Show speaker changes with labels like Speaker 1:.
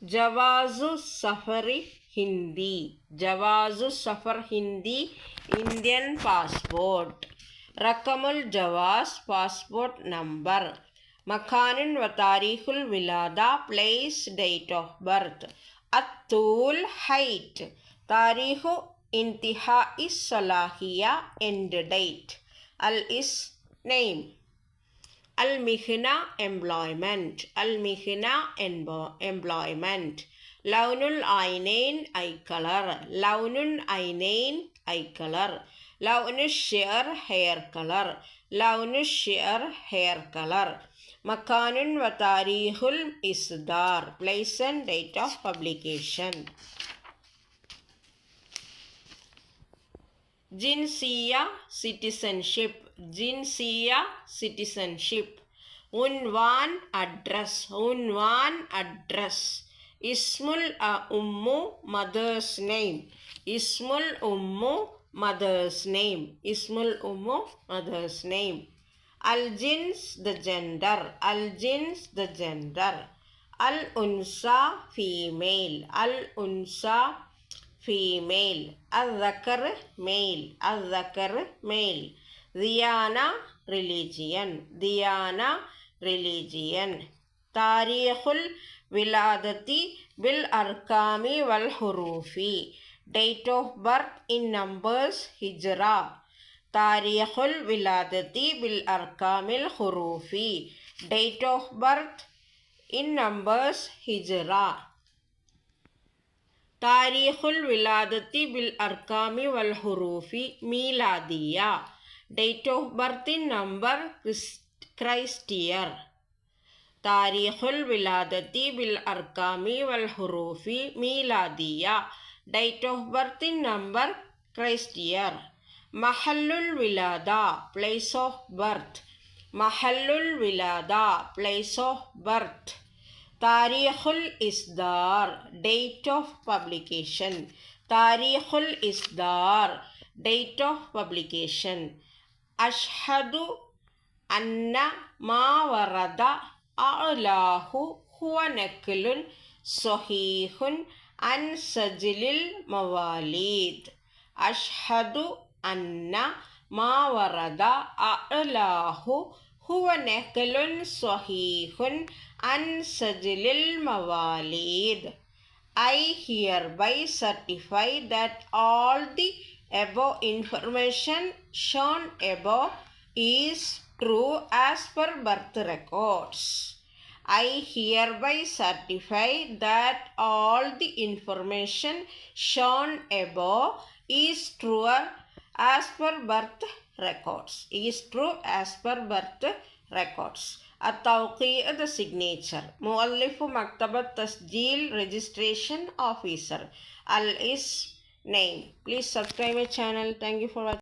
Speaker 1: ജവാസു സഫറി ഹിന്ദി. ജവാസു സഫർ ഹിന്ദി ഇന്ത്യൻ പാസ്പോർട്ട്. റക്കമുൽ ജവാസ് പാസ്പോർട്ട് നമ്പർ. മഖാനുൻ വ താരീഖുൽ വിലാദ പ്ലേസ് ഡേറ്റ് ഓഫ് ബർത്ത്. അത്തൂൽ ഹൈറ്റ്. താരീഖു ഇന്തിഹാഇ സലാഹിയ എൻഡ് ഡേറ്റ്. അൽ ഇസ് നെയിം. അൽ മിഹ്ന എംപ്ലോയ്മെൻറ്റ്. അൽ മിഹ്ന എംപ്ലോയ്മെൻറ്റ്. ലൗനുൽ ഐനൈൻ ഐ കളർ. ലൗനുൻ ഐനൈൻ ഐ കളർ. ലൗനു ഷിയർ ഹെയർ കളർ. ലൗനു ഷിയർ ഹെയർ കളർ. മക്കാനുൻ വ താരീഖുൽ ഇസ്ദാർ place and date of publication. ജിൻസിയ സിറ്റിസൺഷിപ്പ്. ജിൻസിയ സിറ്റിസൺഷിപ്പ്. ഉൻവാൻ അഡ്രസ്. ഉൻവാൻ അഡ്രസ്. ഇസ്മുൽ ഉമ്മു മദേഴ്സ് നെയിം. ഇസ്മുൽ ഉമ്മു മദേഴ്സ് നെയിം. ഇസ്മുൽ ഉമ്മു മദേഴ്സ് നെയിം. അൽ ജിൻസ് ദ ജെൻഡർ. അൽ ജിൻസ് ദ ജെൻഡർ. അൽ ഉൻസ ഫീമെയിൽ. അൽ ഉൻസ ഫീമെയിൽ. അൽ ദക്കർ മെയിൽ. അൽ ദക്കർ മെയിൽ. ദിയാന റിലീജിയൻ. ദിയാന റിലീജിയൻ. താരീഖുൽ വിലാദത്തി ബിൽ അർക്കാമി വൽ ഹുറൂഫി. Date of birth in numbers ഹിജ്റ. താരീഖുൽ വിലാദത്തി ബിൽ അർക്കാമിൽ ഹുറൂഫി. Date of birth in numbers ഹിജ്റ. താരീഖുൽ വിലാദത്തി ബിൽ അർക്കാമി വൽ ഹുറൂഫി മീലാദിയ. Date of birth in number Christ year. താരീഖുൽ വിലാദത്തി ബിൽ അർക്കാമി വൽ ഹുറൂഫി മീലാദിയ. Date of birth in number Christ year. മഹല്ലുൽ വിലാദ പ്ലേസ് ഓഫ് ബർത്ത്. മഹല്ലുൽ വിലാദ പ്ലേസ് ഓഫ് ബർത്ത്. താരീഖുൽ ഇസ്ദാർ ഡേറ്റ് ഓഫ് പബ്ലിക്കേഷൻ. താരീഖുൽ ഇസ്ദാർ ഡേറ്റ് ഓഫ് പബ്ലിക്കേഷൻ. അഷ്ഹദു അന്ന മാ വറദ അഅ്ലാഹു ഹുവ നഖ്ലുൻ സ്വഹീഹുൻ അൻ സജ്ലിൽ മവാലീദ്. അഷ്ഹദു അന്ന മാ വറദ അഅ്ലാഹു ഹുവ നഖ്ലുൻ സ്വഹീഹുൻ അൻ സജ്ലിൽ മവാലീദ്. I hereby certify that all the above information shown above is true as per birth records. I hereby certify that all the information shown above is true as per birth records. Is true as per birth records. التوقيع the signature. مؤلف مكتبة تسجيل registration officer. Al is name. Please subscribe my channel. Thank you for watching.